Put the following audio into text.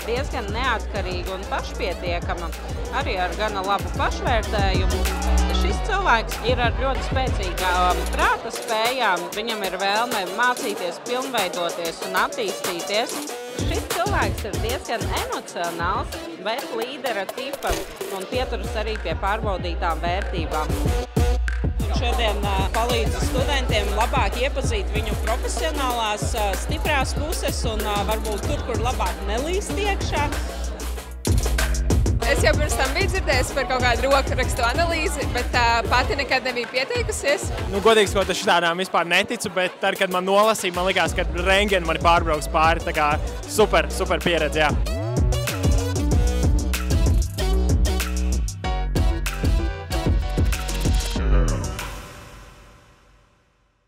diezgan neatkarīga un pašpietiekama, arī ar gana labu pašvērtējumu. Šis cilvēks ir ar ļoti spēcīgām prāta spējām, viņam ir vēlme mācīties, pilnveidoties un attīstīties. Šis cilvēks ir diezgan emocionāls, bet līdera tipa un pieturas arī pie pārbaudītām vērtībām. Šodien palīdzu studentiem labāk iepazīt viņu profesionālās stiprās puses un varbūt tur, kur labāk nelīst iekšā. Es jau pirms tam biju dzirdējusi par kaut kādu rokrakstu analīzi, bet pati nekad nebija pieteikusies. Godīgi sakot, es šitādām vispār neticu, bet tad, kad man nolasīja, man likās, ka rentgeni mani pārbrauks pāri. Tā kā super pieredze, jā.